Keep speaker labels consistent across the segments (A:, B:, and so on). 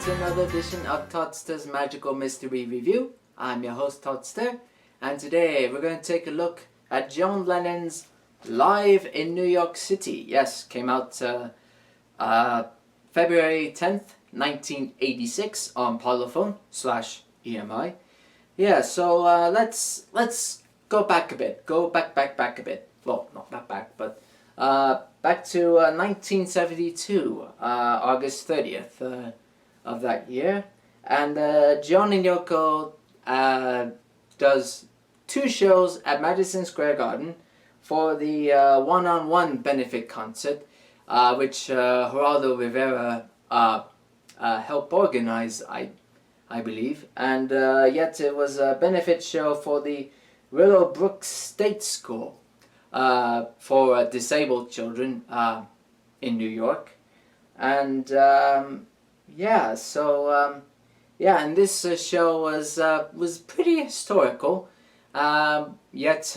A: to another edition of Toddster's Magical Mystery Review. I'm your host Toddster, and today we're going to take a look at John Lennon's Live in New York City. Yes, came out February 10th, 1986 on Parlophone/EMI. Yeah, so let's go back a bit. Go back a bit. Well, not that back, but back to 1972, August 30th of that year. And John and Yoko does two shows at Madison Square Garden for the one-on-one benefit concert, which Geraldo Rivera helped organize, I believe. And yet it was a benefit show for the Willowbrook State School for disabled children in New York. And yeah, so and this show was pretty historical. Yet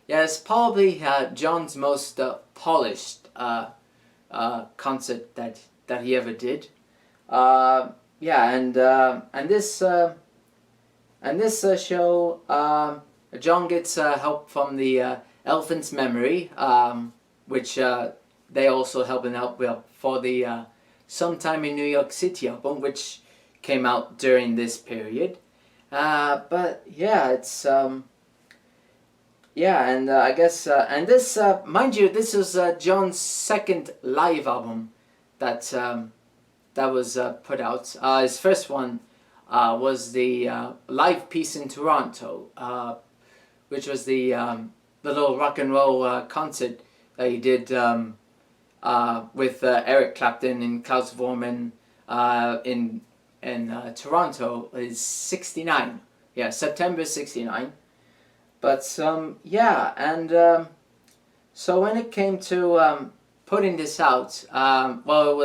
A: it's probably John's most polished concert that he ever did. And this show, John gets help from the Elephant's Memory, which they also helping out with for the Sometime in New York City album, which came out during this period. But yeah, it's and I guess and this, mind you, this was John's second live album that was put out. His first one was the live piece in Toronto, which was the little rock and roll concert that he did with Eric Clapton and Klaus Voormann in Toronto. Is 69, yeah, September 69. But so when it came to putting this out, well,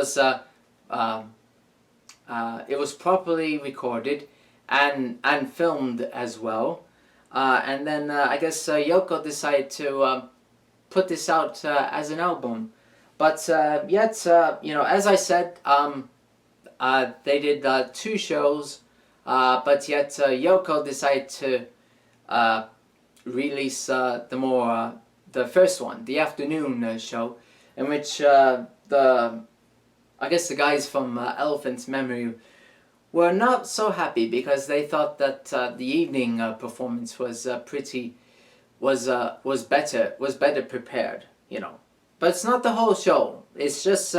A: it was properly recorded and filmed as well. And then I guess Yoko decided to put this out as an album. But yet, as I said, they did two shows, but yet Yoko decided to release the first one, the afternoon show, in which I guess the guys from Elephant's Memory were not so happy because they thought that the evening performance was better prepared, But it's not the whole show. It's just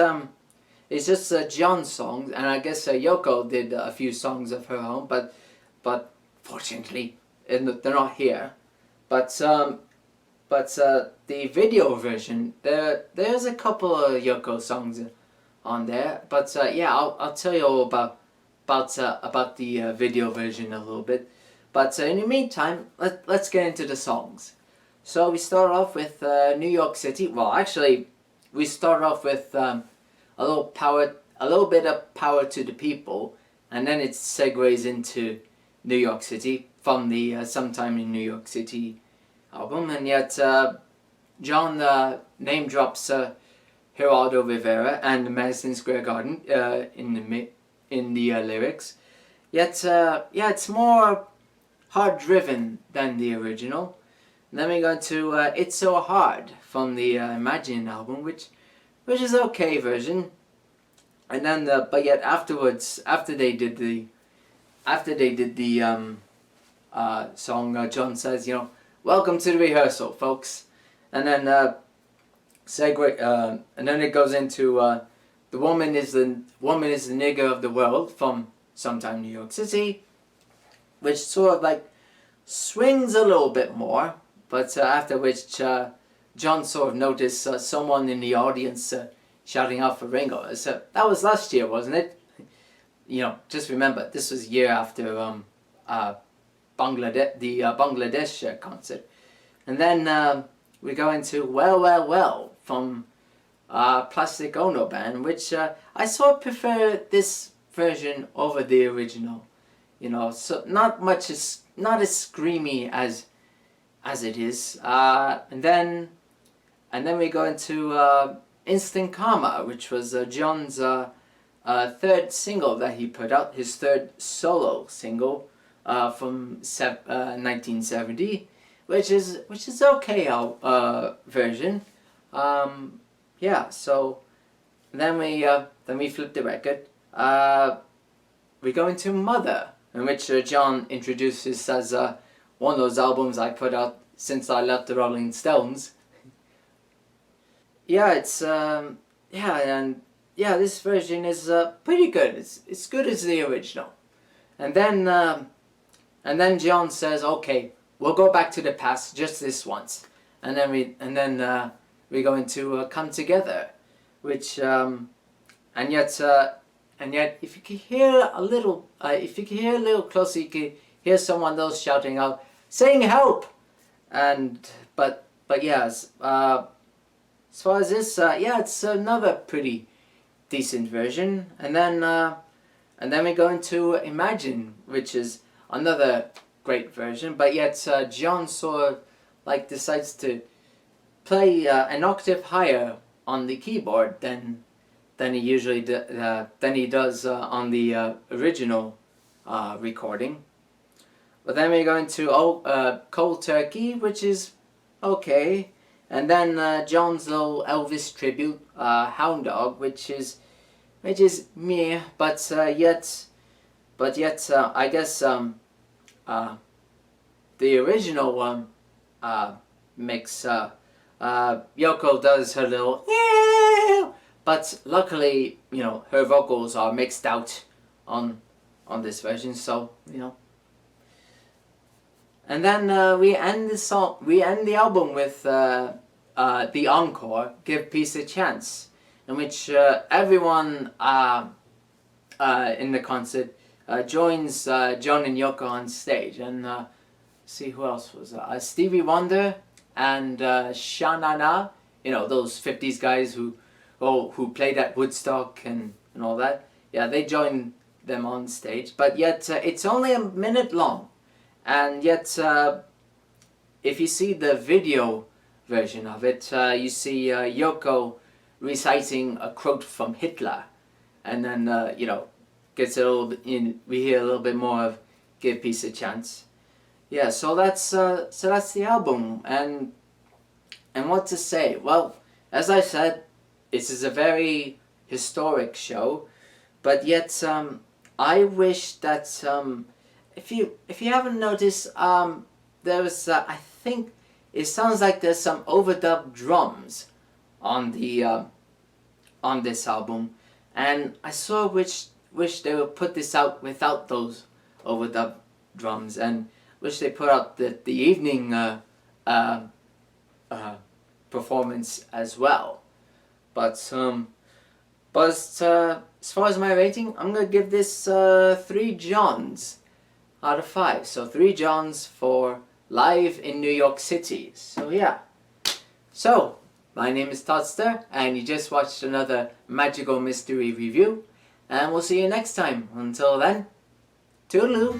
A: John's songs, and I guess Yoko did a few songs of her own, but fortunately they're not here. But the video version, there's a couple of Yoko songs on there. But yeah, I'll tell you all about the video version a little bit. But in the meantime, let's get into the songs. So we start off with New York City. Well, actually, we start off with a little bit of Power to the People, and then it segues into New York City from the Sometime in New York City album. And yet John name drops Geraldo Rivera and Madison Square Garden in the lyrics. Yet it's more hard driven than the original. And then we go to It's So Hard from the Imagine album, which is okay version. And then but yet afterwards, after they did the song, John says, "Welcome to the rehearsal, folks." And then and then it goes into "The woman is the nigger of the world" from Sometime in New York City, which sort of like swings a little bit more. But after which John sort of noticed someone in the audience shouting out for Ringo. So that was last year, wasn't it? Just remember, this was year after Bangladesh concert. And then we go into Well, Well, Well from Plastic Ono Band, which I sort of prefer this version over the original. So not as screamy as it is. And then we go into Instant Karma, which was John's third single that he put out, his third solo single from 1970, which is okay version. Yeah, so then we flip the record. We go into Mother, in which John introduces as one of those albums I put out since I left the Rolling Stones. Yeah, it's this version is pretty good. It's good as the original. And then John says, "Okay, we'll go back to the past just this once." And then we go into Come Together, which and yet if you could hear a little closer, you could hear someone else shouting out, saying "Help!" But yes, as far as this, it's another pretty decent version. And then we go into Imagine, which is another great version, but yet John sort of like decides to play an octave higher on the keyboard than he does on the original recording. But then we go into Cold Turkey, which is okay, and then John's little Elvis tribute, Hound Dog, which is meh, but yet I guess the original one mix, Yoko does her little yeah, but luckily, you know, her vocals are mixed out on this version, so you know. And then we end the album with the encore, Give Peace a Chance, in which everyone in the concert joins John and Yoko on stage. And see who else was Stevie Wonder and Sha-Na-Na, you know, those 50s guys who played at Woodstock and all that. Yeah, they join them on stage, but yet it's only a minute long. And yet, if you see the video version of it, you see Yoko reciting a quote from Hitler, and then you know, gets a little bit we hear a little bit more of "Give Peace a Chance." Yeah, so that's the album, and what to say? Well, as I said, this is a very historic show, but yet I wish that if you haven't noticed, there was I think it sounds like there's some overdubbed drums on the on this album, and I sort of wish they would put this out without those overdubbed drums, and wish they put out the evening performance as well. But as far as my rating, I'm gonna give this 3 Johns out of 5. So 3 Johns for Live in New York City. So yeah. So my name is Toddster, and you just watched another Magical Mystery review, and we'll see you next time. Until then, toodaloo.